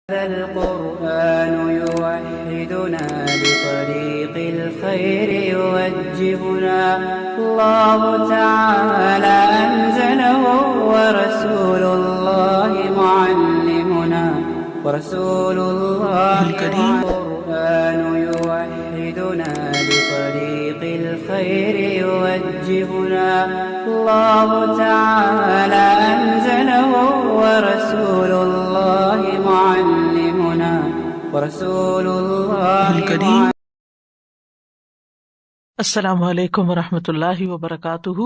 القرآن يوحدنا لطريق الخير يوجهنا الله تعالى أنزله ورسول الله معلمنا القرآن يوحدنا لطريق الخير يوجهنا الله تعالى أنزله ورسول الله معلمنا السلام علیکم ورحمۃ اللہ وبرکاتہ،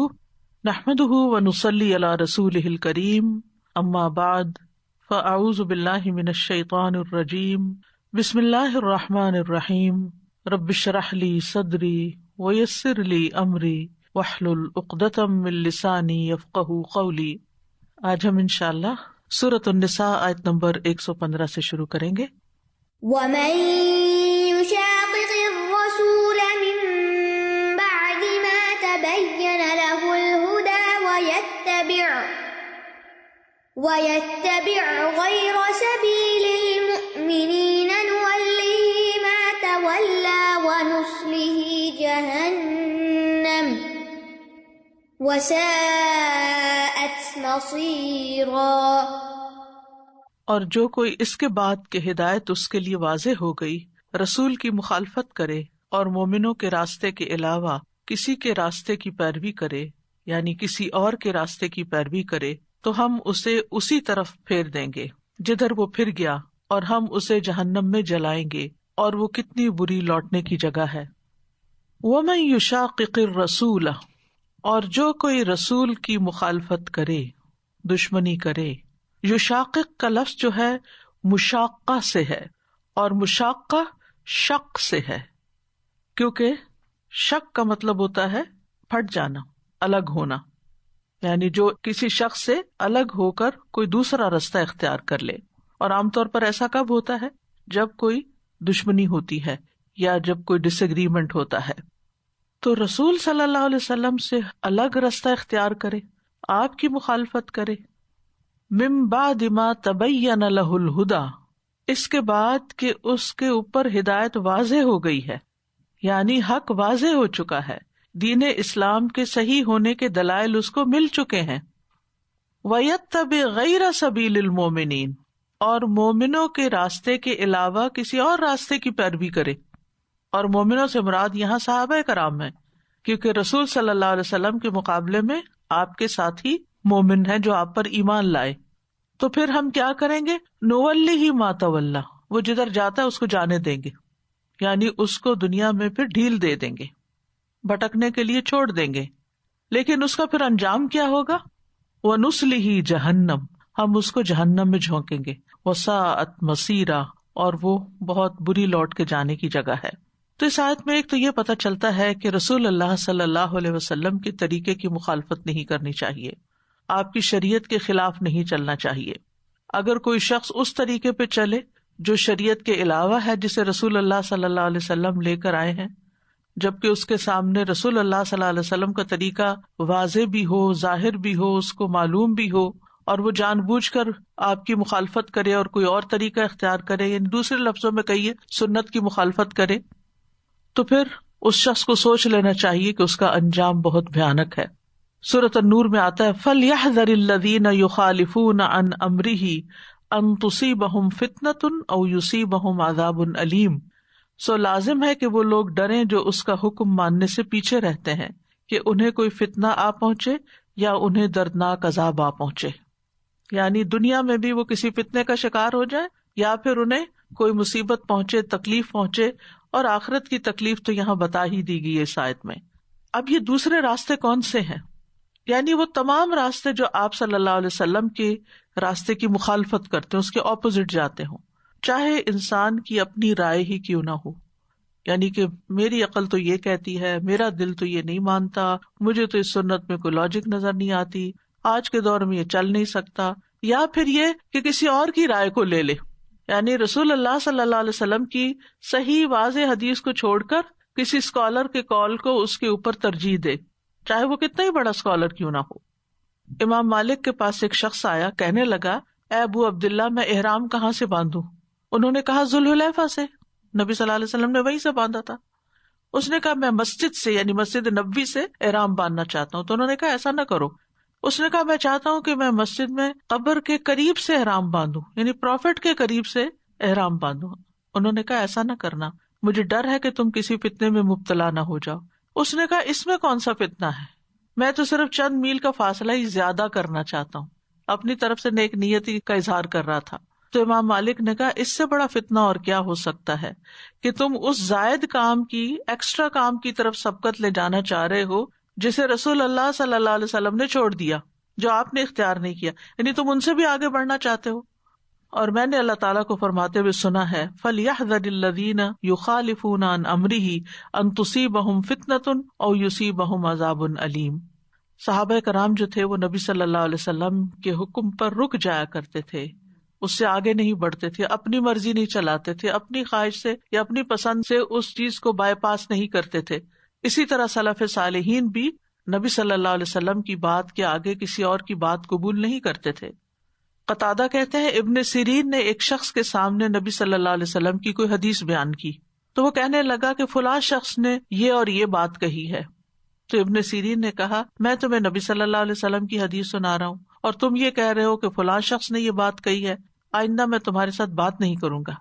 نحمده ونصلی علی رسولہ الکریم، اما بعد فاعوذ باللہ من الشیطان الرجیم، بسم اللہ الرحمن الرحیم، رب اشرح لی صدری ویسر لی امری واحلل عقدۃ من لسانی یفقہوا قولی۔ آج ہم انشاءاللہ سورۃ النساء آیت نمبر 115 سے شروع کریں گے۔ وَمَن يُشَاقِقِ الرَّسُولَ مِن بَعْدِ مَا تَبَيَّنَ لَهُ الْهُدَى وَيَتَّبِعْ غَيْرَ سَبِيلِ الْمُؤْمِنِينَ نُوَلِّهِ مَا تَوَلَّى وَنُصْلِهِ جَهَنَّمَ وَسَاءَتْ مَصِيرًا۔ اور جو کوئی اس کے بعد کہ ہدایت اس کے لیے واضح ہو گئی رسول کی مخالفت کرے اور مومنوں کے راستے کے علاوہ کسی کے راستے کی پیروی کرے، یعنی کسی اور کے راستے کی پیروی کرے، تو ہم اسے اسی طرف پھیر دیں گے جدھر وہ پھر گیا، اور ہم اسے جہنم میں جلائیں گے، اور وہ کتنی بری لوٹنے کی جگہ ہے۔ وَمَن يُشَاقِقِ الرَّسُولَ، اور جو کوئی رسول کی مخالفت کرے، دشمنی کرے۔ یشاقق کا لفظ جو ہے مشاقہ سے ہے، اور مشاقہ شق سے ہے، کیونکہ شق کا مطلب ہوتا ہے پھٹ جانا، الگ ہونا، یعنی جو کسی شخص سے الگ ہو کر کوئی دوسرا رستہ اختیار کر لے۔ اور عام طور پر ایسا کب ہوتا ہے؟ جب کوئی دشمنی ہوتی ہے یا جب کوئی ڈس ایگریمنٹ ہوتا ہے۔ تو رسول صلی اللہ علیہ وسلم سے الگ رستہ اختیار کرے، آپ کی مخالفت کرے۔ من بعد ما تبین لہ الہدی، اس کے بعد کہ اس کے اوپر ہدایت واضح ہو گئی ہے، یعنی حق واضح ہو چکا ہے، دین اسلام کے صحیح ہونے کے دلائل اس کو مل چکے ہیں۔ وَيَتَّبِعْ غَيْرَ سَبِيلِ الْمُؤْمِنِينَ، اور مومنوں کے راستے کے علاوہ کسی اور راستے کی پیروی کرے۔ اور مومنوں سے مراد یہاں صحابہ کرام ہیں، کیونکہ رسول صلی اللہ علیہ وسلم کے مقابلے میں آپ کے ساتھی مومن ہیں جو آپ پر ایمان لائے۔ تو پھر ہم کیا کریں گے؟ نولیہ ما تولی، وہ جدھر جاتا ہے اس کو جانے دیں گے، یعنی اس کو دنیا میں پھر ڈھیل دے دیں گے، بھٹکنے کے لیے چھوڑ دیں گے۔ لیکن اس کا پھر انجام کیا ہوگا؟ وَنُصْلِهِ جَهَنَّمَ، ہم اس کو جہنم میں جھونکیں گے۔ وَسَاءَتْ مَصِيرًا، اور وہ بہت بری لوٹ کے جانے کی جگہ ہے۔ تو اس آیت میں ایک تو یہ پتہ چلتا ہے کہ رسول اللہ صلی اللہ علیہ وسلم کے طریقے کی مخالفت نہیں کرنی چاہیے، آپ کی شریعت کے خلاف نہیں چلنا چاہیے۔ اگر کوئی شخص اس طریقے پہ چلے جو شریعت کے علاوہ ہے، جسے رسول اللہ صلی اللہ علیہ وسلم لے کر آئے ہیں، جبکہ اس کے سامنے رسول اللہ صلی اللہ علیہ وسلم کا طریقہ واضح بھی ہو، ظاہر بھی ہو، اس کو معلوم بھی ہو، اور وہ جان بوجھ کر آپ کی مخالفت کرے اور کوئی اور طریقہ اختیار کرے، یعنی دوسرے لفظوں میں کہیے سنت کی مخالفت کرے، تو پھر اس شخص کو سوچ لینا چاہیے کہ اس کا انجام بہت بھیانک ہے۔ سورۃ النور میں آتا ہے فَلْيَحْذَرِ الَّذِينَ يُخَالِفُونَ عَنْ أَمْرِهِ أَن تُصِيبَهُمْ فِتْنَةٌ أَوْ يُصِيبَهُمْ عَذَابٌ أَلِيمٌ، سو لازم ہے کہ وہ لوگ ڈریں جو اس کا حکم ماننے سے پیچھے رہتے ہیں، کہ انہیں کوئی فتنہ آ پہنچے یا انہیں دردناک عذاب آ پہنچے، یعنی دنیا میں بھی وہ کسی فتنے کا شکار ہو جائے، یا پھر انہیں کوئی مصیبت پہنچے، تکلیف پہنچے، اور آخرت کی تکلیف تو یہاں بتا ہی دی گئی ہے اس آیت میں۔ اب یہ دوسرے راستے کون سے ہیں؟ یعنی وہ تمام راستے جو آپ صلی اللہ علیہ وسلم کے راستے کی مخالفت کرتے ہیں، اس کے اپوزٹ جاتے ہوں، چاہے انسان کی اپنی رائے ہی کیوں نہ ہو، یعنی کہ میری عقل تو یہ کہتی ہے، میرا دل تو یہ نہیں مانتا، مجھے تو اس سنت میں کوئی لاجک نظر نہیں آتی، آج کے دور میں یہ چل نہیں سکتا، یا پھر یہ کہ کسی اور کی رائے کو لے لے، یعنی رسول اللہ صلی اللہ علیہ وسلم کی صحیح واضح حدیث کو چھوڑ کر کسی اسکالر کے کال کو اس کے اوپر ترجیح دے، چاہے وہ کتنا ہی بڑا اسکالر کیوں نہ ہو۔ امام مالک کے پاس ایک شخص آیا، کہنے لگا اے ابو عبداللہ میں احرام کہاں سے باندھوں؟ انہوں نے کہا ذوالحلیفہ سے، نبی صلی اللہ علیہ وسلم نے وہیں سے باندھا تھا. اس نے کہا میں مسجد سے یعنی مسجد نبوی سے احرام باندھنا چاہتا ہوں. تو انہوں نے کہا ایسا نہ کرو. اس نے کہا میں چاہتا ہوں کہ میں مسجد میں قبر کے قریب سے احرام باندھوں، یعنی پروفٹ کے قریب سے احرام باندھوں. انہوں نے کہا ایسا نہ کرنا، مجھے ڈر ہے کہ تم کسی فتنے میں مبتلا نہ ہو جاؤ. اس نے کہا اس میں کون سا فتنہ ہے، میں تو صرف چند میل کا فاصلہ ہی زیادہ کرنا چاہتا ہوں. اپنی طرف سے نیک نیتی کا اظہار کر رہا تھا. تو امام مالک نے کہا اس سے بڑا فتنہ اور کیا ہو سکتا ہے کہ تم اس زائد کام کی، ایکسٹرا کام کی طرف سبقت لے جانا چاہ رہے ہو جسے رسول اللہ صلی اللہ علیہ وسلم نے چھوڑ دیا، جو آپ نے اختیار نہیں کیا، یعنی تم ان سے بھی آگے بڑھنا چاہتے ہو. اور میں نے اللہ تعالیٰ کو فرماتے ہوئے سنا ہے فَلْيَحْذَرِ الَّذِينَ يُخَالِفُونَ عَنْ أَمْرِهِ أَن تُصِيبَهُمْ فِتْنَةٌ أَوْ يُصِيبَهُمْ عَذَابٌ أَلِيمٌ. صحابہ کرام جو تھے وہ نبی صلی اللہ علیہ وسلم کے حکم پر رک جایا کرتے تھے، اس سے آگے نہیں بڑھتے تھے، اپنی مرضی نہیں چلاتے تھے، اپنی خواہش سے یا اپنی پسند سے اس چیز کو بائی پاس نہیں کرتے تھے. اسی طرح سلف صالحین بھی نبی صلی اللہ علیہ وسلم کی بات کے آگے کسی اور کی بات قبول نہیں کرتے تھے. قتادہ کہتے ہیں ابن سیرین نے ایک شخص کے سامنے نبی صلی اللہ علیہ وسلم کی کوئی حدیث بیان کی تو وہ کہنے لگا کہ فلاں شخص نے یہ اور یہ بات کہی ہے. تو ابن سیرین نے کہا میں تمہیں نبی صلی اللہ علیہ وسلم کی حدیث سنا رہا ہوں اور تم یہ کہہ رہے ہو کہ فلاں شخص نے یہ بات کہی ہے، آئندہ میں تمہارے ساتھ بات نہیں کروں گا.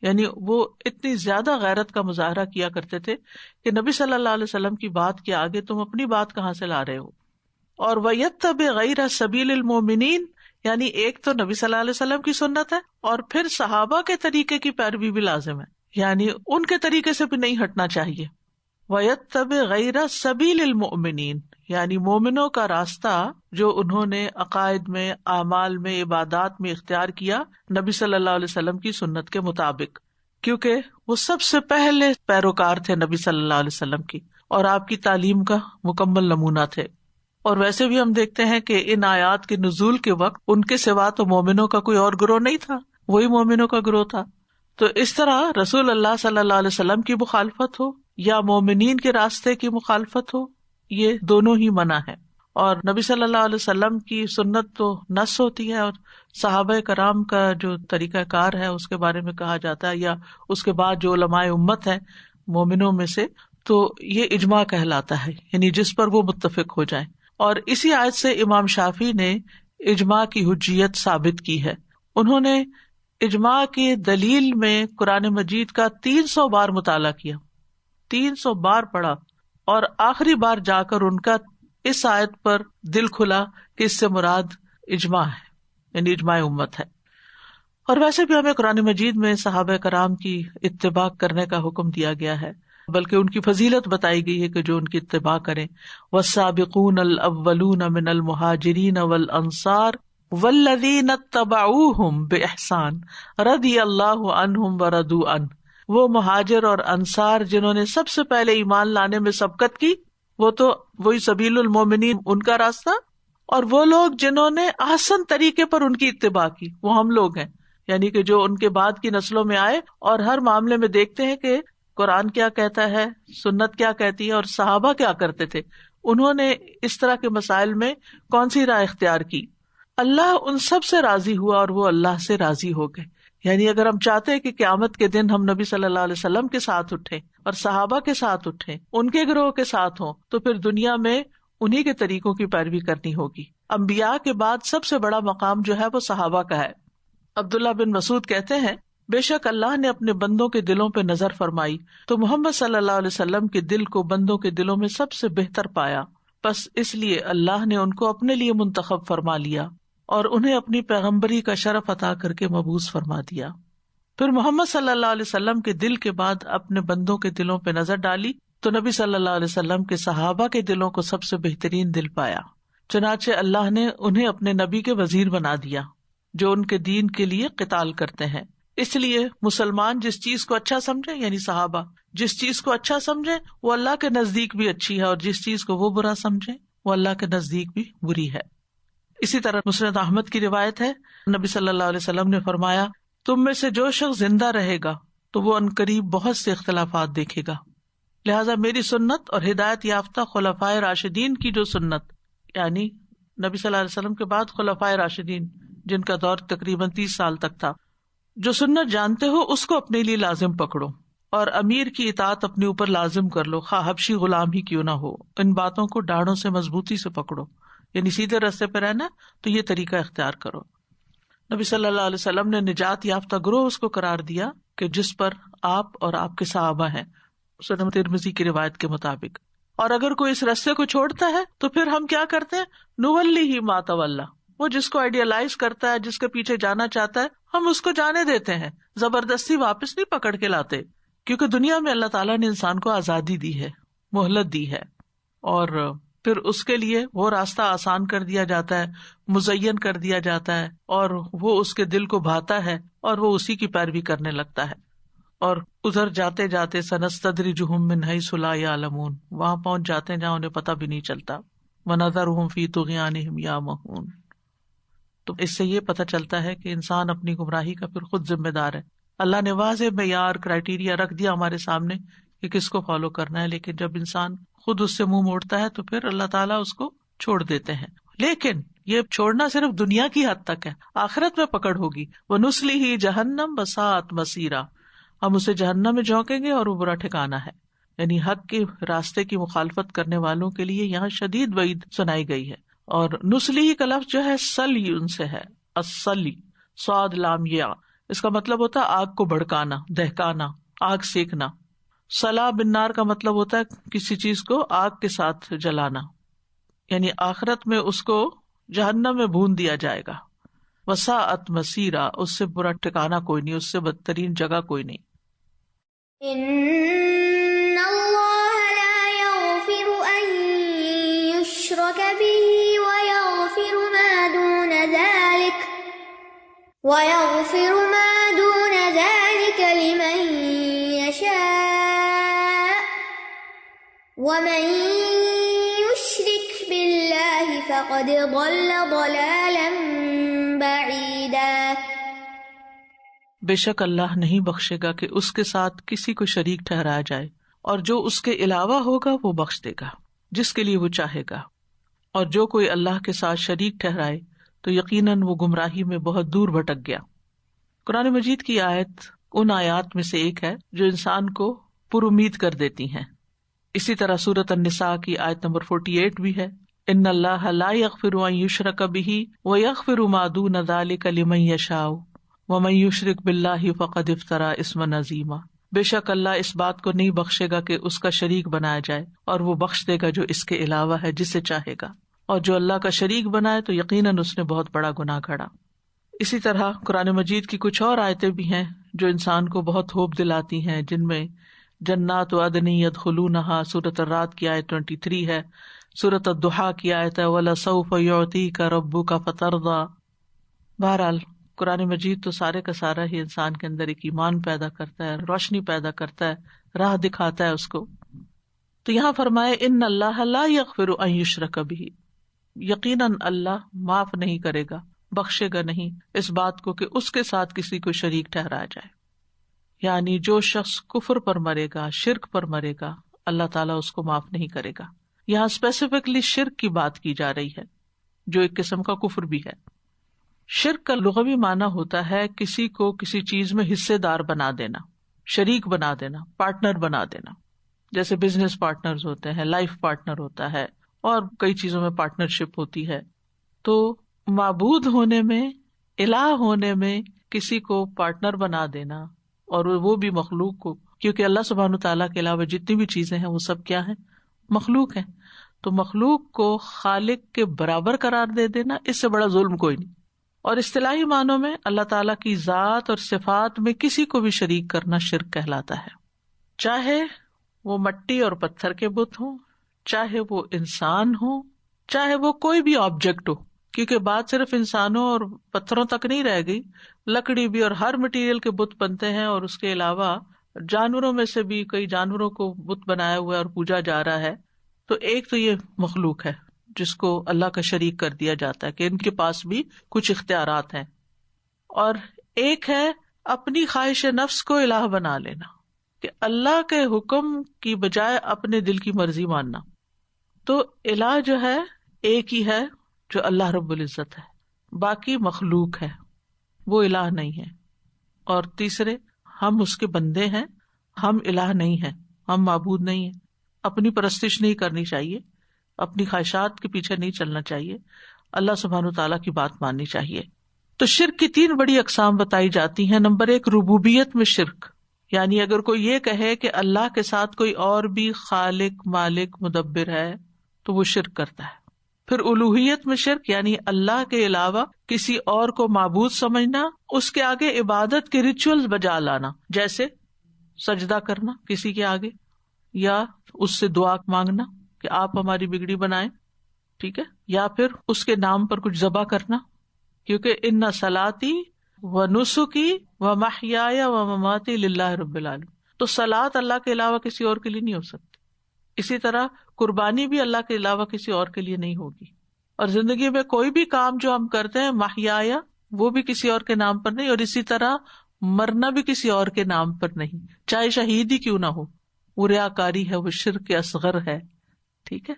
یعنی وہ اتنی زیادہ غیرت کا مظاہرہ کیا کرتے تھے کہ نبی صلی اللہ علیہ وسلم کی بات کے آگے تم اپنی بات کہاں سے لا رہے ہو. اور وَيَتَّبِعْ غَيْرَ سَبِيلِ الْمُؤْمِنِينَ، یعنی ایک تو نبی صلی اللہ علیہ وسلم کی سنت ہے اور پھر صحابہ کے طریقے کی پیروی بھی لازم ہے، یعنی ان کے طریقے سے بھی نہیں ہٹنا چاہیے. وَيَتَّبِعْ غَيْرَ سَبِيلِ الْمُؤْمِنِينَ، یعنی مومنوں کا راستہ جو انہوں نے عقائد میں، اعمال میں، عبادات میں اختیار کیا نبی صلی اللہ علیہ وسلم کی سنت کے مطابق، کیونکہ وہ سب سے پہلے پیروکار تھے نبی صلی اللہ علیہ وسلم کی اور آپ کی تعلیم کا مکمل نمونہ تھے. اور ویسے بھی ہم دیکھتے ہیں کہ ان آیات کے نزول کے وقت ان کے سوا تو مومنوں کا کوئی اور گروہ نہیں تھا، وہی مومنوں کا گروہ تھا. تو اس طرح رسول اللہ صلی اللہ علیہ وسلم کی مخالفت ہو یا مومنین کے راستے کی مخالفت ہو، یہ دونوں ہی منع ہے. اور نبی صلی اللہ علیہ وسلم کی سنت تو نص ہوتی ہے اور صحابہ کرام کا جو طریقہ کار ہے اس کے بارے میں کہا جاتا ہے، یا اس کے بعد جو علماء امت ہیں مومنوں میں سے، تو یہ اجماع کہلاتا ہے، یعنی جس پر وہ متفق ہو جائیں. اور اسی آیت سے امام شافعی نے اجماع کی حجیت ثابت کی ہے. انہوں نے اجماع کی دلیل میں قرآن مجید کا 300 بار مطالعہ کیا، 300 بار پڑھا، اور آخری بار جا کر ان کا اس آیت پر دل کھلا کہ اس سے مراد اجماع ہے، یعنی اجماع امت ہے. اور ویسے بھی ہمیں قرآن مجید میں صحابہ کرام کی اتباع کرنے کا حکم دیا گیا ہے، بلکہ ان کی فضیلت بتائی گئی ہے کہ جو ان کی اتباع کریں. والسابقون الاولون من المہاجرین والانصار والذین اتبعوہم بإحسان رضی اللہ عنہم ورضوا عنہ. وہ مہاجر اور انصار جنہوں نے سب سے پہلے ایمان لانے میں سبقت کی، وہ تو وہی سبیل المومنین ان کا راستہ، اور وہ لوگ جنہوں نے احسن طریقے پر ان کی اتباع کی وہ ہم لوگ ہیں، یعنی کہ جو ان کے بعد کی نسلوں میں آئے اور ہر معاملے میں دیکھتے ہیں کہ قرآن کیا کہتا ہے، سنت کیا کہتی ہے، اور صحابہ کیا کرتے تھے، انہوں نے اس طرح کے مسائل میں کون سی راہ اختیار کی. اللہ ان سب سے راضی ہوا اور وہ اللہ سے راضی ہو گئے. یعنی اگر ہم چاہتے ہیں کہ قیامت کے دن ہم نبی صلی اللہ علیہ وسلم کے ساتھ اٹھیں اور صحابہ کے ساتھ اٹھیں، ان کے گروہ کے ساتھ ہوں، تو پھر دنیا میں انہی کے طریقوں کی پیروی کرنی ہوگی. انبیاء کے بعد سب سے بڑا مقام جو ہے وہ صحابہ کا ہے. عبداللہ بن مسعود کہتے ہیں بے شک اللہ نے اپنے بندوں کے دلوں پہ نظر فرمائی تو محمد صلی اللہ علیہ وسلم کے دل کو بندوں کے دلوں میں سب سے بہتر پایا، بس اس لیے اللہ نے ان کو اپنے لیے منتخب فرما لیا اور انہیں اپنی پیغمبری کا شرف عطا کر کے مبعوث فرما دیا. پھر محمد صلی اللہ علیہ وسلم کے دل کے بعد اپنے بندوں کے دلوں پہ نظر ڈالی تو نبی صلی اللہ علیہ وسلم کے صحابہ کے دلوں کو سب سے بہترین دل پایا. چنانچہ اللہ نے انہیں اپنے نبی کے وزیر بنا دیا جو ان کے دین کے لیے قتال کرتے ہیں. اس لیے مسلمان جس چیز کو اچھا سمجھے، یعنی صحابہ جس چیز کو اچھا سمجھے وہ اللہ کے نزدیک بھی اچھی ہے، اور جس چیز کو وہ برا سمجھے وہ اللہ کے نزدیک بھی بری ہے. اسی طرح مسند احمد کی روایت ہے، نبی صلی اللہ علیہ وسلم نے فرمایا تم میں سے جو شخص زندہ رہے گا تو وہ عنقریب بہت سے اختلافات دیکھے گا، لہٰذا میری سنت اور ہدایت یافتہ خلفائے راشدین کی جو سنت، یعنی نبی صلی اللہ علیہ وسلم کے بعد خلفائے راشدین جن کا دور تقریباً 30 سال تک تھا، جو سنت جانتے ہو اس کو اپنے لیے لازم پکڑو، اور امیر کی اطاعت اپنے اوپر لازم کر لو، خواہ حبشی غلام ہی کیوں نہ ہو۔ ان باتوں کو ڈاڑوں سے مضبوطی سے پکڑو، یعنی سیدھے راستے پہ رہنا تو یہ طریقہ اختیار کرو۔ نبی صلی اللہ علیہ وسلم نے نجات یافتہ گروہ اس کو قرار دیا کہ جس پر آپ اور آپ کے صحابہ ہیں، سنن ترمذی کی روایت کے مطابق۔ اور اگر کوئی اس راستے کو چھوڑتا ہے تو پھر ہم کیا کرتے ہیں؟ نولیہ ما تولی، وہ جس کو آئیڈیالائز کرتا ہے، جس کے پیچھے جانا چاہتا ہے، ہم اس کو جانے دیتے ہیں، زبردستی واپس نہیں پکڑ کے لاتے، کیونکہ دنیا میں اللہ تعالیٰ نے انسان کو آزادی دی ہے، مہلت دی ہے، اور پھر اس کے لیے وہ راستہ آسان کر دیا جاتا ہے، مزین کر دیا جاتا ہے، اور وہ اس کے دل کو بھاتا ہے اور وہ اسی کی پیروی کرنے لگتا ہے، اور ادھر جاتے جاتے سنستدرجہم من حیث لا یعلمون، وہاں پہنچ جاتے ہیں جہاں انہیں پتہ بھی نہیں چلتا، ونذرہم فی طغیانہم یعمہون۔ تو اس سے یہ پتہ چلتا ہے کہ انسان اپنی گمراہی کا پھر خود ذمہ دار ہے۔ اللہ نے واضح معیار کرائیٹیریا رکھ دیا ہمارے سامنے کہ کس کو فالو کرنا ہے، لیکن جب انسان خود اس سے منہ موڑتا ہے تو پھر اللہ تعالیٰ اس کو چھوڑ دیتے ہیں۔ لیکن یہ چھوڑنا صرف دنیا کی حد تک ہے، آخرت میں پکڑ ہوگی۔ وَنُصْلِهِ جَهَنَّمَ وَسَاءَتْ مَصِيرًا، ہم اسے جہنم میں جھونکیں گے اور وہ برا ٹھکانہ ہے۔ یعنی حق کے راستے کی مخالفت کرنے والوں کے لیے یہاں شدید وعید سنائی گئی ہے۔ اور نصلیہ کا لفظ جو ہے سلی ان سے ہے، السلی صاد لام یا، اس کا مطلب ہوتا ہے آگ کو بھڑکانا، دہکانا، آگ سیکنا۔ صلا بالنار کا مطلب ہوتا ہے کسی چیز کو آگ کے ساتھ جلانا، یعنی آخرت میں اس کو جہنم میں بھون دیا جائے گا۔ وساءت مسیرا، اس سے برا ٹھکانا کوئی نہیں، اس سے بدترین جگہ کوئی نہیں۔ ان اللہ لا یغفر ان یشرک به وَيَغْفِرُ مَا دُونَ ذَلِكَ لِمَن يَشَاءُ وَمَن يُشْرِكْ بِاللَّهِ فَقَدْ ضَلَّ ضَلَالًا بَعِيدًا۔ بے شک اللہ نہیں بخشے گا کہ اس کے ساتھ کسی کو شریک ٹھہرایا جائے، اور جو اس کے علاوہ ہوگا وہ بخش دے گا جس کے لیے وہ چاہے گا، اور جو کوئی اللہ کے ساتھ شریک ٹھہرائے تو یقیناً وہ گمراہی میں بہت دور بھٹک گیا۔ قرآن مجید کی آیت ان آیات میں سے ایک ہے جو انسان کو پر امید کر دیتی ہیں۔ اسی طرح سورۃ النساء کی آیت نمبر 48 بھی ہے، ان اللہ لا یغفر ان یشرک بہ ویغفر ما دون ذلک لمن یشاء ومن یشرک باللہ فقد افتری اثما عظیما۔ بے شک اللہ اس بات کو نہیں بخشے گا کہ اس کا شریک بنایا جائے، اور وہ بخش دے گا جو اس کے علاوہ ہے جسے چاہے گا، اور جو اللہ کا شریک بنائے تو یقیناً اس نے بہت بڑا گناہ کھڑا۔ اسی طرح قرآن مجید کی کچھ اور آیتیں بھی ہیں جو انسان کو بہت ہوپ دلاتی ہیں، جن میں جنات عدن یدخلونہا سورۃ الرعد کی آیت 23 ہے، سورۃ الضحیٰ کی آیت ہے وَلَسَوْفَ يُعْطِيكَ رَبُّكَ فَتَرْضَىٰ۔ بہرحال قرآن مجید تو سارے کا سارا ہی انسان کے اندر ایک ایمان پیدا کرتا ہے، روشنی پیدا کرتا ہے، راہ دکھاتا ہے اس کو۔ تو یہاں فرمائے ان اللہ لا یغفر ان یشرک بہ، یقیناً اللہ معاف نہیں کرے گا، بخشے گا نہیں اس بات کو کہ اس کے ساتھ کسی کو شریک ٹھہرایا جائے۔ یعنی جو شخص کفر پر مرے گا، شرک پر مرے گا، اللہ تعالیٰ اس کو معاف نہیں کرے گا۔ یہاں اسپیسیفکلی شرک کی بات کی جا رہی ہے جو ایک قسم کا کفر بھی ہے۔ شرک کا لغوی معنی ہوتا ہے کسی کو کسی چیز میں حصے دار بنا دینا، شریک بنا دینا، پارٹنر بنا دینا، جیسے بزنس پارٹنرز ہوتے ہیں، لائف پارٹنر ہوتا ہے، اور کئی چیزوں میں پارٹنرشپ ہوتی ہے۔ تو معبود ہونے میں، الہ ہونے میں کسی کو پارٹنر بنا دینا، اور وہ بھی مخلوق کو، کیونکہ اللہ سبحانہ تعالیٰ کے علاوہ جتنی بھی چیزیں ہیں وہ سب کیا ہیں؟ مخلوق ہیں۔ تو مخلوق کو خالق کے برابر قرار دے دینا، اس سے بڑا ظلم کوئی نہیں۔ اور اصطلاحی معنوں میں اللہ تعالیٰ کی ذات اور صفات میں کسی کو بھی شریک کرنا شرک کہلاتا ہے، چاہے وہ مٹی اور پتھر کے بت ہوں، چاہے وہ انسان ہو، چاہے وہ کوئی بھی آبجیکٹ ہو، کیونکہ بات صرف انسانوں اور پتھروں تک نہیں رہ گئی، لکڑی بھی اور ہر مٹیریل کے بت بنتے ہیں، اور اس کے علاوہ جانوروں میں سے بھی کئی جانوروں کو بت بنایا ہوا ہے اور پوجا جا رہا ہے۔ تو ایک تو یہ مخلوق ہے جس کو اللہ کا شریک کر دیا جاتا ہے کہ ان کے پاس بھی کچھ اختیارات ہیں، اور ایک ہے اپنی خواہش نفس کو الہ بنا لینا، کہ اللہ کے حکم کی بجائے اپنے دل کی مرضی ماننا۔ تو الہ جو ہے ایک ہی ہے جو اللہ رب العزت ہے، باقی مخلوق ہے، وہ الہ نہیں ہے۔ اور تیسرے ہم اس کے بندے ہیں، ہم الہ نہیں ہیں، ہم معبود نہیں ہیں. اپنی پرستش نہیں کرنی چاہیے، اپنی خواہشات کے پیچھے نہیں چلنا چاہیے، اللہ سبحانہ وتعالیٰ کی بات ماننی چاہیے. تو شرک کی 3 بڑی اقسام بتائی جاتی ہیں. نمبر 1 ربوبیت میں شرک، یعنی اگر کوئی یہ کہے کہ اللہ کے ساتھ کوئی اور بھی خالق، مالک، مدبر ہے تو وہ شرک کرتا ہے. پھر الوہیت میں شرک، یعنی اللہ کے علاوہ کسی اور کو معبود سمجھنا، اس کے آگے عبادت کے ریچولز بجا لانا، جیسے سجدہ کرنا کسی کے آگے، یا اس سے دعا مانگنا کہ آپ ہماری بگڑی بنائیں، ٹھیک ہے، یا پھر اس کے نام پر کچھ ذبح کرنا، کیونکہ ان صلاتی و نسکی و محیای و مماتی للہ رب العالمین. تو صلاۃ اللہ کے علاوہ کسی اور کے لیے نہیں ہو سکتی. اسی طرح قربانی بھی اللہ کے علاوہ کسی اور کے لیے نہیں ہوگی. اور زندگی میں کوئی بھی کام جو ہم کرتے ہیں محیایا، وہ بھی کسی اور کے نام پر نہیں، اور اسی طرح مرنا بھی کسی اور کے نام پر نہیں، چاہے شہید ہی کیوں نہ ہو. وہ ریاکاری ہے، وہ شرک اصغر ہے، ٹھیک ہے.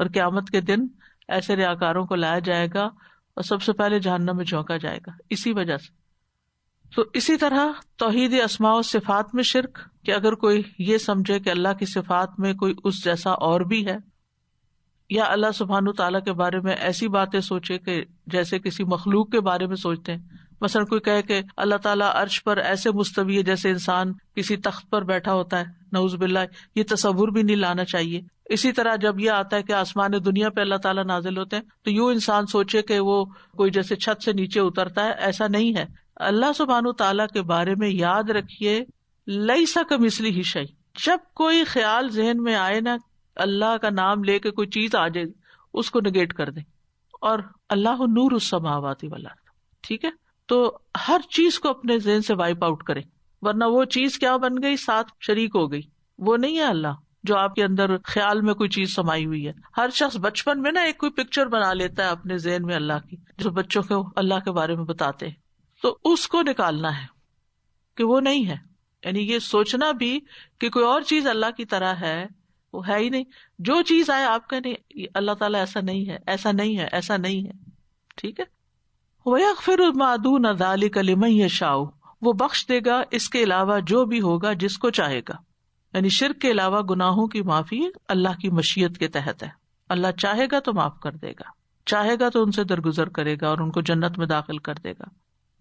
اور قیامت کے دن ایسے ریاکاروں کو لایا جائے گا اور سب سے پہلے جہنم میں جھونکا جائے گا اسی وجہ سے. تو اسی طرح توحید اسماء و صفات میں شرک، کہ اگر کوئی یہ سمجھے کہ اللہ کی صفات میں کوئی اس جیسا اور بھی ہے، یا اللہ سبحانہ تعالیٰ کے بارے میں ایسی باتیں سوچے کہ جیسے کسی مخلوق کے بارے میں سوچتے ہیں. مثلا کوئی کہے کہ اللہ تعالیٰ عرش پر ایسے مستوی ہے جیسے انسان کسی تخت پر بیٹھا ہوتا ہے، نعوذ باللہ، یہ تصور بھی نہیں لانا چاہیے. اسی طرح جب یہ آتا ہے کہ آسمان دنیا پہ اللہ تعالیٰ نازل ہوتے ہیں تو یوں انسان سوچے کہ وہ کوئی جیسے چھت سے نیچے اترتا ہے، ایسا نہیں ہے. اللہ سبحانہ تعالیٰ کے بارے میں یاد رکھیے لیسا کمثلہ شیء. جب کوئی خیال ذہن میں آئے نا، اللہ کا نام لے کے کوئی چیز آ جائے، اس کو نگیٹ کر دیں. اور اللہ نور السماوات والارض، ٹھیک ہے. تو ہر چیز کو اپنے ذہن سے وائپ آؤٹ کریں، ورنہ وہ چیز کیا بن گئی، ساتھ شریک ہو گئی. وہ نہیں ہے اللہ جو آپ کے اندر خیال میں کوئی چیز سمائی ہوئی ہے. ہر شخص بچپن میں نا ایک کوئی پکچر بنا لیتا ہے اپنے ذہن میں اللہ کی، جو بچوں کو اللہ کے بارے میں بتاتے ہیں، تو اس کو نکالنا ہے کہ وہ نہیں ہے. یعنی یہ سوچنا بھی کہ کوئی اور چیز اللہ کی طرح ہے، وہ ہے ہی نہیں. جو چیز آئے آپ کا نہیں، اللہ تعالیٰ ایسا نہیں ہے، ایسا نہیں ہے، ایسا نہیں ہے، ٹھیک ہے. وَيَغْفِرُ مَا دُونَ ذَلِكَ لِمَن يَشَاءُ، وہ بخش دے گا اس کے علاوہ جو بھی ہوگا جس کو چاہے گا. یعنی شرک کے علاوہ گناہوں کی معافی اللہ کی مشیت کے تحت ہے. اللہ چاہے گا تو معاف کر دے گا، چاہے گا تو ان سے درگزر کرے گا اور ان کو جنت میں داخل کر دے گا،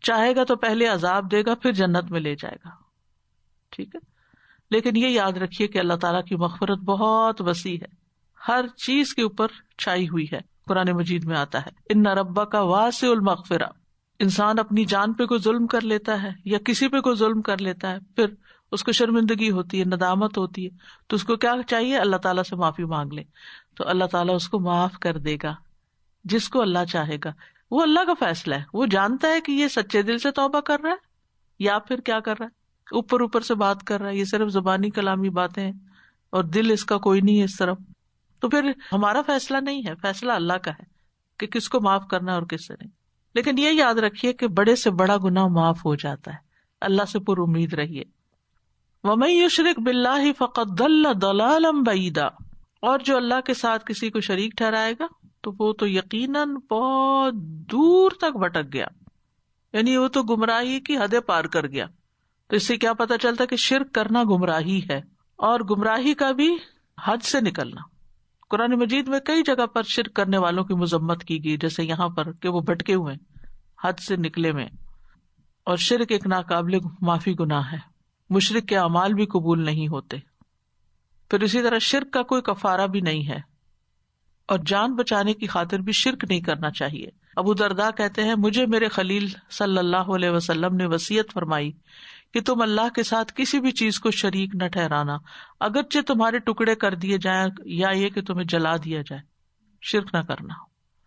چاہے گا تو پہلے عذاب دے گا پھر جنت میں لے جائے گا، ٹھیک ہے. لیکن یہ یاد رکھیے کہ اللہ تعالیٰ کی مغفرت بہت وسیع ہے، ہر چیز کے اوپر چھائی ہوئی ہے. قرآن مجید میں آتا ہے ان ربک واسع المغفرہ. انسان اپنی جان پہ کوئی ظلم کر لیتا ہے یا کسی پہ کوئی ظلم کر لیتا ہے، پھر اس کو شرمندگی ہوتی ہے، ندامت ہوتی ہے، تو اس کو کیا چاہیے، اللہ تعالیٰ سے معافی مانگ لے، تو اللہ تعالیٰ اس کو معاف کر دے گا جس کو اللہ چاہے گا. وہ اللہ کا فیصلہ ہے، وہ جانتا ہے کہ یہ سچے دل سے توبہ کر رہا ہے یا پھر کیا کر رہا ہے، اوپر سے بات کر رہا ہے، یہ صرف زبانی کلامی باتیں ہیں اور دل اس کا کوئی نہیں ہے اس طرف. تو پھر ہمارا فیصلہ نہیں ہے، فیصلہ اللہ کا ہے کہ کس کو معاف کرنا ہے اور کس سے نہیں. لیکن یہ یاد رکھیے کہ بڑے سے بڑا گناہ معاف ہو جاتا ہے. اللہ سے پر امید رہیے. وَمَن يُشْرِكْ بِاللَّهِ فَقَدْ ضَلَّ ضَلَالًا بَعِيدًا، اور جو اللہ کے ساتھ کسی کو شریک ٹھہرائے گا تو وہ تو یقیناً بہت دور تک بھٹک گیا، یعنی وہ تو گمراہی کی حدیں پار کر گیا. تو اس سے کیا پتہ چلتا کہ شرک کرنا گمراہی ہے، اور گمراہی کا بھی حد سے نکلنا. قرآن مجید میں کئی جگہ پر شرک کرنے والوں کی مذمت کی گئی، جیسے یہاں پر کہ وہ بھٹکے ہوئے حد سے نکلے میں. اور شرک ایک ناقابل معافی گناہ ہے، مشرک کے اعمال بھی قبول نہیں ہوتے. پھر اسی طرح شرک کا کوئی کفارہ بھی نہیں ہے، اور جان بچانے کی خاطر بھی شرک نہیں کرنا چاہیے. ابو درداء کہتے ہیں مجھے میرے خلیل صلی اللہ علیہ وسلم نے وصیت فرمائی کہ تم اللہ کے ساتھ کسی بھی چیز کو شریک نہ ٹھہرانا، اگرچہ تمہارے ٹکڑے کر دیے جائیں یا یہ کہ تمہیں جلا دیا جائے، شرک نہ کرنا.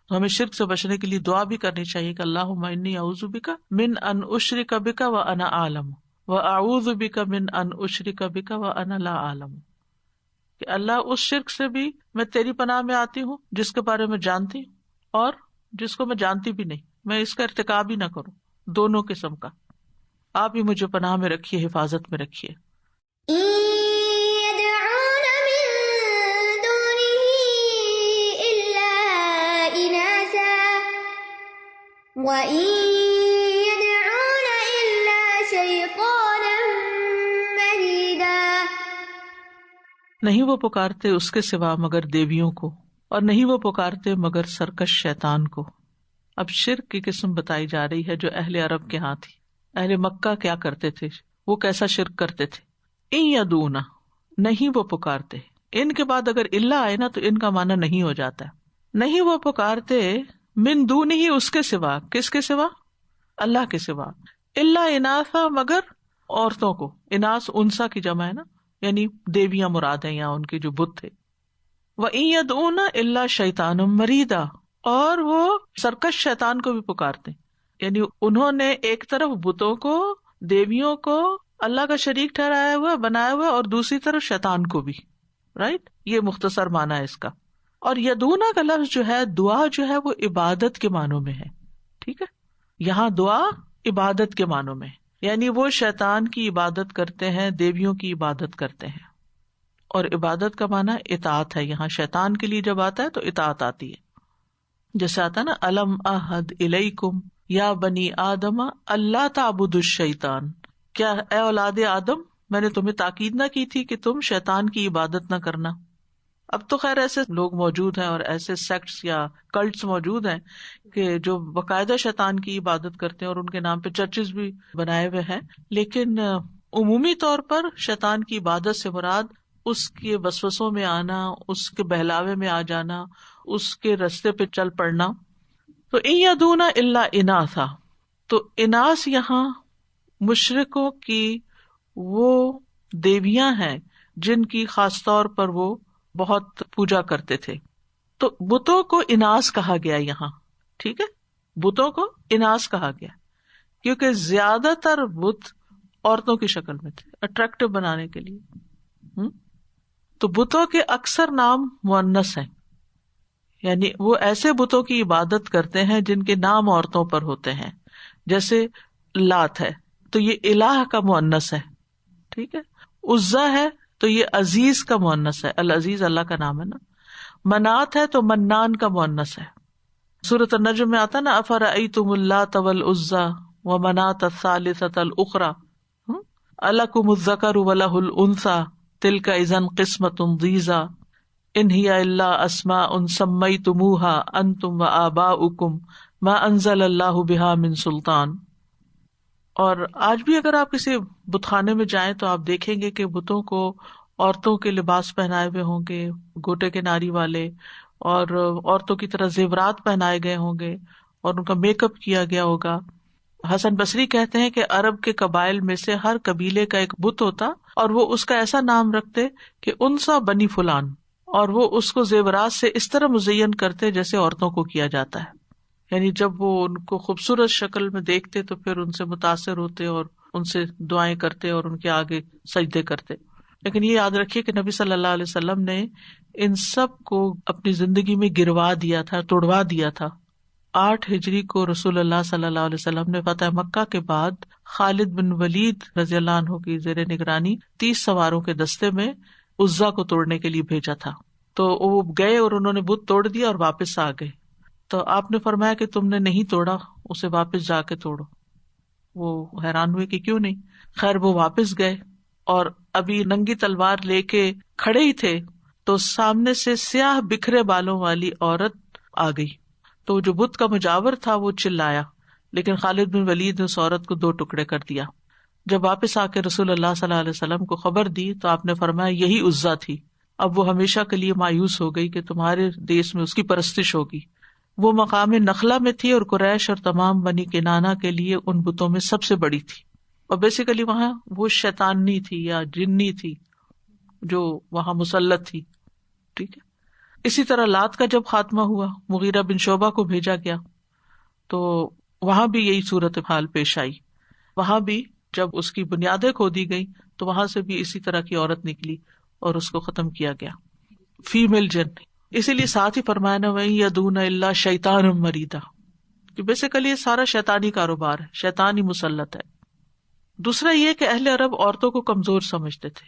تو ہمیں شرک سے بچنے کے لیے دعا بھی کرنی چاہیے کہ اللہم انی اعوذ بک من ان اشرک بک وانا اعلم واعوذ بک من ان اشرک بک وانا لا اعلم، کہ اللہ اس شرک سے بھی میں تیری پناہ میں آتی ہوں جس کے بارے میں جانتی ہوں اور جس کو میں جانتی بھی نہیں، میں اس کا ارتکاب ہی نہ کروں، دونوں قسم کا. آپ ہی مجھے پناہ میں رکھیے، حفاظت میں رکھیے. وَإِن يَدْعُونَ إِلَّا شَيْطَانًا نہیں وہ پکارتے اس کے سوا مگر دیویوں کو، اور نہیں وہ پکارتے مگر سرکش شیطان کو۔ اب شرک کی قسم بتائی جا رہی ہے جو اہل عرب کے ہاں تھی۔ اہل مکہ کیا کرتے تھے، وہ کیسا شرک کرتے تھے؟ ان یدونا، نہیں وہ پکارتے، ان کے بعد اگر اللہ آئے نا تو ان کا معنی نہیں ہو جاتا ہے۔ نہیں وہ پکارتے من دون ہی، اس کے سوا، کس کے سوا؟ اللہ کے سوا، الا اناثا، مگر عورتوں کو۔ اناث انسا کی جمع ہے نا، یعنی دیویاں مراد ہیں یہاں ان کے جو بت تھے۔ وَإِن يَدْعُونَ إِلَّا شَيْطَانًا مَرِيدًا، اور وہ سرکش شیطان کو بھی پکارتے، یعنی انہوں نے ایک طرف بتوں کو، دیویوں کو اللہ کا شریک ٹھہرایا ہوا، بنایا ہوا، اور دوسری طرف شیطان کو بھی، رائٹ؟ یہ مختصر معنی ہے اس کا۔ اور یدونا کا لفظ جو ہے، دعا جو ہے وہ عبادت کے معنوں میں ہے، ٹھیک ہے؟ یہاں دعا عبادت کے معنوں میں، یعنی وہ شیطان کی عبادت کرتے ہیں، دیویوں کی عبادت کرتے ہیں۔ اور عبادت کا معنی اطاعت ہے، یہاں شیطان کے لیے جب آتا ہے تو اطاعت آتی ہے، جیسے آتا ہے نا الم احد الیکم یا بنی آدم اللہ تعبدوا الشیطان، کیا اے اولاد آدم میں نے تمہیں تاکید نہ کی تھی کہ تم شیطان کی عبادت نہ کرنا۔ اب تو خیر ایسے لوگ موجود ہیں اور ایسے سیکٹس یا کلٹس موجود ہیں کہ جو باقاعدہ شیطان کی عبادت کرتے ہیں اور ان کے نام پہ چرچز بھی بنائے ہوئے ہیں، لیکن عمومی طور پر شیطان کی عبادت سے مراد اس کے وسوسوں میں آنا، اس کے بہلاوے میں آ جانا، اس کے رستے پہ چل پڑنا۔ تو ان یدون الا اناثا، تو اناث یہاں مشرکوں کی وہ دیویاں ہیں جن کی خاص طور پر وہ بہت پوجا کرتے تھے۔ تو بتوں کو اناث کہا گیا یہاں، ٹھیک ہے؟ بتوں کو اناث کہا گیا کیونکہ زیادہ تر بت عورتوں کی شکل میں تھے، اٹریکٹو بنانے کے لیے۔ تو بتوں کے اکثر نام مؤنث ہیں، یعنی وہ ایسے بتوں کی عبادت کرتے ہیں جن کے نام عورتوں پر ہوتے ہیں، جیسے لات ہے تو یہ الہ کا مؤنث ہے، ٹھیک ہے؟ عزا ہے تو یہ عزیز کا مؤنث ہے، العزیز اللہ کا نام ہے نا۔ منات ہے تو منان کا مؤنث ہے۔ سورۃ النجم میں آتا نا افرأیتم اللات والعزی ومناۃ الثالثۃ الاخری الکم الذکر ولہ الانثی تلک اذا قسمۃ ضیزی ان ہی الا اسماء سمیتموها انتم وآباؤکم ما انزل اللہ بہا من سلطان۔ اور آج بھی اگر آپ کسی بت خانے میں جائیں تو آپ دیکھیں گے کہ بتوں کو عورتوں کے لباس پہنائے ہوئے ہوں گے، گوٹے کے ناری والے، اور عورتوں کی طرح زیورات پہنائے گئے ہوں گے اور ان کا میک اپ کیا گیا ہوگا۔ حسن بصری کہتے ہیں کہ عرب کے قبائل میں سے ہر قبیلے کا ایک بت ہوتا اور وہ اس کا ایسا نام رکھتے کہ انسا بنی فلان، اور وہ اس کو زیورات سے اس طرح مزین کرتے جیسے عورتوں کو کیا جاتا ہے، یعنی جب وہ ان کو خوبصورت شکل میں دیکھتے تو پھر ان سے متاثر ہوتے اور ان سے دعائیں کرتے اور ان کے آگے سجدے کرتے۔ لیکن یہ یاد رکھیے کہ نبی صلی اللہ علیہ وسلم نے ان سب کو اپنی زندگی میں گروا دیا تھا، توڑوا دیا تھا۔ 8 ہجری کو رسول اللہ صلی اللہ علیہ وسلم نے فتح مکہ کے بعد خالد بن ولید رضی اللہ عنہ کی زیر نگرانی 30 سواروں کے دستے میں عزا کو توڑنے کے لیے بھیجا تھا۔ تو وہ گئے اور انہوں نے بت توڑ دیا اور واپس آ گئے۔ تو آپ نے فرمایا کہ تم نے نہیں توڑا، اسے واپس جا کے توڑو۔ وہ حیران ہوئے کہ کیوں نہیں؟ خیر وہ واپس گئے اور ابھی ننگی تلوار لے کے کھڑے ہی تھے تو سامنے سے سیاہ بکھرے بالوں والی عورت آ گئی۔ تو جو بت کا مجاور تھا وہ چلایا، لیکن خالد بن ولید نے اس عورت کو 2 ٹکڑے کر دیا۔ جب واپس آ کے رسول اللہ صلی اللہ علیہ وسلم کو خبر دی تو آپ نے فرمایا یہی عزا تھی، اب وہ ہمیشہ کے لیے مایوس ہو گئی کہ تمہارے دیس میں اس کی پرستش ہوگی۔ وہ مقام نخلا میں تھی اور قریش اور تمام بنی کنانہ کے لیے ان بتوں میں سب سے بڑی تھی، اور بیسیکلی وہاں وہ شیطانی تھی یا جنی تھی جو وہاں مسلط تھی، ٹھیک ہے۔ اسی طرح لات کا جب خاتمہ ہوا، مغیرہ بن شعبہ کو بھیجا گیا تو وہاں بھی یہی صورتحال پیش آئی۔ وہاں بھی جب اس کی بنیادیں کھودی گئی تو وہاں سے بھی اسی طرح کی عورت نکلی اور اس کو ختم کیا گیا، فیمیل جن۔ اسی لیے ساتھ ہی فرمایا نا وَإِن يَدْعُونَ إِلَّا شَيْطَانًا مَرِيدًا، کہ بیسیکلی یہ سارا شیطانی کاروبار ہے، شیطان ہی مسلط ہے۔ دوسرا یہ کہ اہل عرب عورتوں کو کمزور سمجھتے تھے،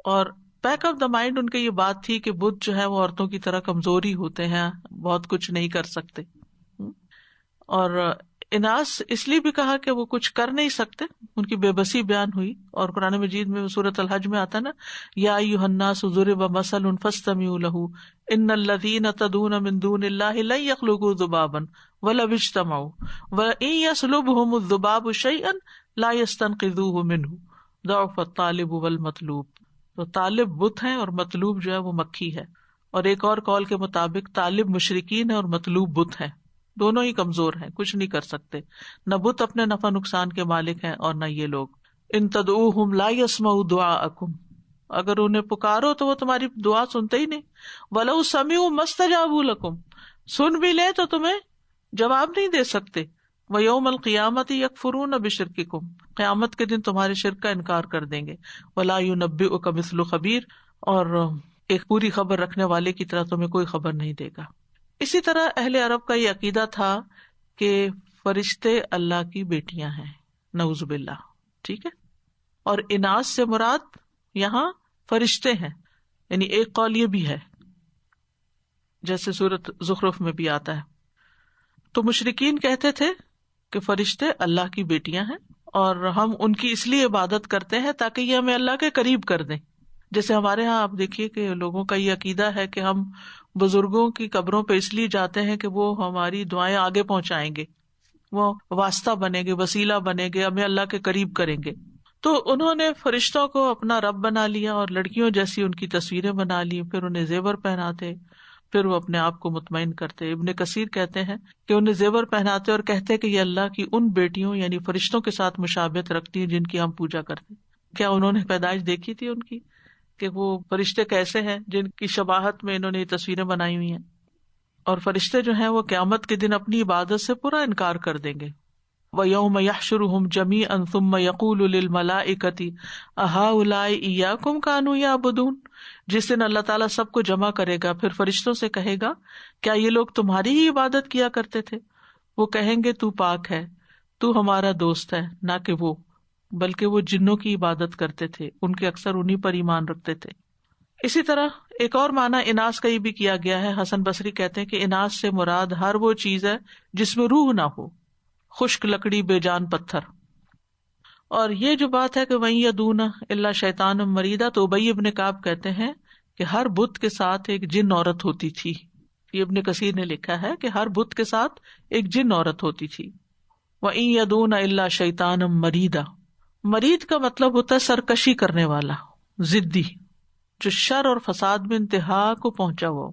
اور back of the mind in کی یہ بات تھی کہ بت جو ہے وہ عورتوں کی طرح کمزور ہی ہوتے ہیں، بہت کچھ نہیں کر سکتے۔ اور اناس اس لیے بھی کہا کہ وہ کچھ کر نہیں سکتے، ان کی بے بسی بیان ہوئی، اور قرآن مجید میں سورۃ الحج میں آتا نا، یا ایھا الناس ضرب مثل فاستمعوا له ان الذین تدعون من دون اللہ لن یخلقوا ذبابا ولو اجتمعوا وان یسلبهم الذباب شیئا لا یستنقذوه منه ضعف الطالب والمطلوب. تو طالب بت ہیں اور مطلوب جو ہے وہ مکھی ہے، اور ایک اور قول کے مطابق طالب مشرکین ہے اور مطلوب بت ہیں، دونوں ہی کمزور ہیں، کچھ نہیں کر سکتے، نہ بت اپنے نفع نقصان کے مالک ہیں اور نہ یہ لوگ. ان تدعوہم لا یسمعوا دعاءکم، اگر انہیں پکارو تو وہ تمہاری دعا سنتے ہی نہیں. ولو سمعوا ما استجابوا لکم، سن بھی لیں تو تمہیں جواب نہیں دے سکتے. ویوم القیامۃ یکفرون بشرککم، قیامت کے دن تمہارے شرک کا انکار کر دیں گے. ولا ینبئک مثل خبیر، اور ایک پوری خبر رکھنے والے کی طرح تمہیں کوئی خبر نہیں دے گا. اسی طرح اہل عرب کا یہ عقیدہ تھا کہ فرشتے اللہ کی بیٹیاں ہیں، نعوذ باللہ، ٹھیک ہے. اور اناس سے مراد یہاں فرشتے ہیں، یعنی ایک قول یہ بھی ہے جیسے سورۃ زخرف میں بھی آتا ہے. تو مشرکین کہتے تھے کہ فرشتے اللہ کی بیٹیاں ہیں اور ہم ان کی اس لیے عبادت کرتے ہیں تاکہ یہ ہمیں اللہ کے قریب کر دیں. جیسے ہمارے ہاں آپ دیکھیے کہ لوگوں کا یہ عقیدہ ہے کہ ہم بزرگوں کی قبروں پہ اس لیے جاتے ہیں کہ وہ ہماری دعائیں آگے پہنچائیں گے، وہ واسطہ بنے گے، وسیلہ بنے گے، ہمیں اللہ کے قریب کریں گے. تو انہوں نے فرشتوں کو اپنا رب بنا لیا اور لڑکیوں جیسی ان کی تصویریں بنا لی، پھر انہیں زیور پہناتے، پھر وہ اپنے آپ کو مطمئن کرتے. ابن کثیر کہتے ہیں کہ انہیں زیور پہناتے اور کہتے کہ یہ اللہ کی ان بیٹیوں یعنی فرشتوں کے ساتھ مشابہت رکھتی ہیں جن کی ہم پوجا کرتے. کیا انہوں نے پیدائش دیکھی تھی ان کی کہ وہ فرشتے کیسے ہیں جن کی شباہت میں انہوں نے یہ تصویریں بنائی ہوئی ہیں؟ اور فرشتے جو ہیں وہ قیامت کے دن اپنی عبادت سے پورا انکار کر دیں گے. وَيَوْمَ يَحْشُرُهُمْ جَمِيعًا ثُمَّ يَقُولُ لِلْمَلَائِكَةِ أَهَٰؤُلَاءِ إِيَّاكُمْ كَانُوا يَعْبُدُونَ، جس دن اللہ تعالیٰ سب کو جمع کرے گا، پھر فرشتوں سے کہے گا کیا یہ لوگ تمہاری ہی عبادت کیا کرتے تھے؟ وہ کہیں گے تو پاک ہے، تو ہمارا دوست ہے، نہ کہ وہ، بلکہ وہ جنوں کی عبادت کرتے تھے، ان کے اکثر انہی پر ایمان رکھتے تھے. اسی طرح ایک اور معنی اناس کا یہ بھی کیا گیا ہے. حسن بصری کہتے ہیں کہ اناس سے مراد ہر وہ چیز ہے جس میں روح نہ ہو، خشک لکڑی، بے جان پتھر. اور یہ جو بات ہے کہ وَإِن يَدْعُونَ إِلَّا شَيْطَانًا مَرِيدًا، تو ابی ابن کعب کہتے ہیں کہ ہر بت کے ساتھ ایک جن عورت ہوتی تھی. یہ ابن کثیر نے لکھا ہے کہ ہر بت کے ساتھ ایک جن عورت ہوتی تھی. وَإِن يَدْعُونَ إِلَّا شَيْطَانًا مَرِيدًا، مرید کا مطلب ہوتا ہے سرکشی کرنے والا، ضدی، جو شر اور فساد میں انتہا کو پہنچا ہوا.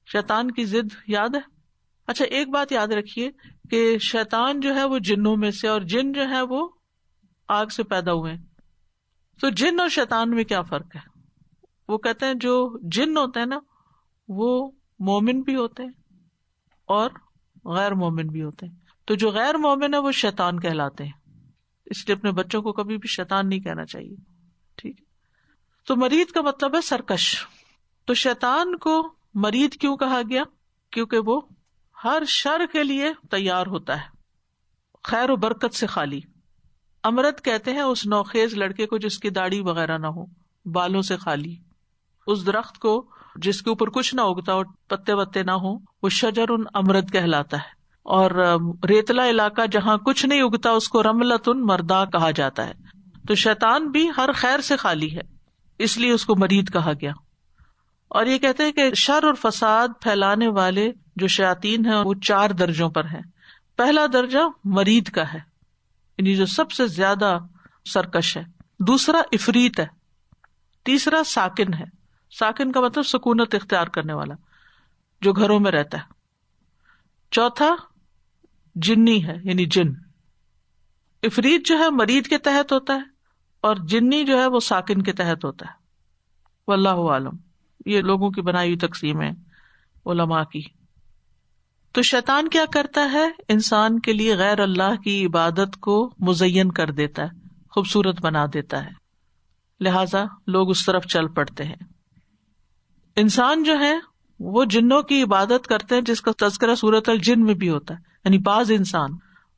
شیطان کی ضد یاد ہے؟ اچھا ایک بات یاد رکھیے کہ شیطان جو ہے وہ جنوں میں سے، اور جن جو ہے وہ آگ سے پیدا ہوئے. تو جن اور شیطان میں کیا فرق ہے؟ وہ کہتے ہیں جو جن ہوتے ہیں نا وہ مومن بھی ہوتے ہیں اور غیر مومن بھی ہوتے ہیں. تو جو غیر مومن ہے وہ شیطان کہلاتے ہیں، اس لیے اپنے بچوں کو کبھی بھی شیطان نہیں کہنا چاہیے، ٹھیک ہے. تو مرید کا مطلب ہے سرکش. تو شیطان کو مرید کیوں کہا گیا؟ کیونکہ وہ ہر شر کے لیے تیار ہوتا ہے، خیر و برکت سے خالی. امرد کہتے ہیں اس نوخیز لڑکے کو جس کی داڑھی وغیرہ نہ ہو، بالوں سے خالی، اس درخت کو جس کے اوپر کچھ نہ اگتا اور پتے وتے نہ ہو، وہ شجر امرد کہلاتا ہے. اور ریتلا علاقہ جہاں کچھ نہیں اگتا اس کو رملتن مردا کہا جاتا ہے. تو شیطان بھی ہر خیر سے خالی ہے، اس لیے اس کو مرید کہا گیا. اور یہ کہتے ہیں کہ شر اور فساد پھیلانے والے جو شیاطین ہیں وہ 4 درجوں پر ہیں. پہلا درجہ مرید کا ہے، یعنی جو سب سے زیادہ سرکش ہے. دوسرا افریت ہے. تیسرا ساکن ہے. ساکن کا مطلب سکونت اختیار کرنے والا، جو گھروں میں رہتا ہے. چوتھا جنی ہے، یعنی جن. افریت جو ہے مرید کے تحت ہوتا ہے اور جنی جو ہے وہ ساکن کے تحت ہوتا ہے. واللہ عالم. یہ لوگوں کی بنائی ہوئی تقسیم ہے علماء کی. تو شیطان کیا کرتا ہے؟ انسان کے لیے غیر اللہ کی عبادت کو مزین کر دیتا ہے، خوبصورت بنا دیتا ہے، لہذا لوگ اس طرف چل پڑتے ہیں. انسان جو ہے وہ جنوں کی عبادت کرتے ہیں، جس کا تذکرہ سورۃ الجن میں بھی ہوتا ہے. یعنی بعض انسان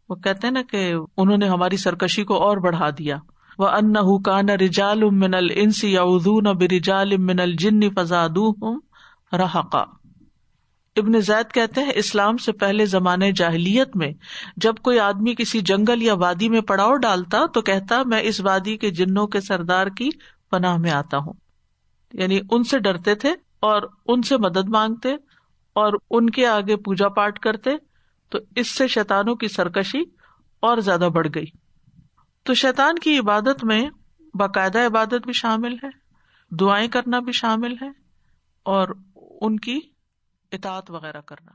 وہ کہتے ہیں نا کہ انہوں نے ہماری سرکشی کو اور بڑھا دیا. وَأَنَّهُ كَانَ رِجَالٌ مِّنَ الْإِنسِ يَعُوذُونَ بِرِجَالٍ مِّنَ الْجِنِّ فَزَادُوهُمْ رَهَقًا. ابن زید کہتے ہیں اسلام سے پہلے زمانے جاہلیت میں جب کوئی آدمی کسی جنگل یا وادی میں پڑاؤ ڈالتا تو کہتا میں اس وادی کے جنوں کے سردار کی پناہ میں آتا ہوں، یعنی ان سے ڈرتے تھے اور ان سے مدد مانگتے اور ان کے آگے پوجا پاٹ کرتے، تو اس سے شیطانوں کی سرکشی اور زیادہ بڑھ گئی۔ تو شیطان کی عبادت میں باقاعدہ عبادت بھی شامل ہے، دعائیں کرنا بھی شامل ہے، اور ان کی اطاعت وغیرہ کرنا۔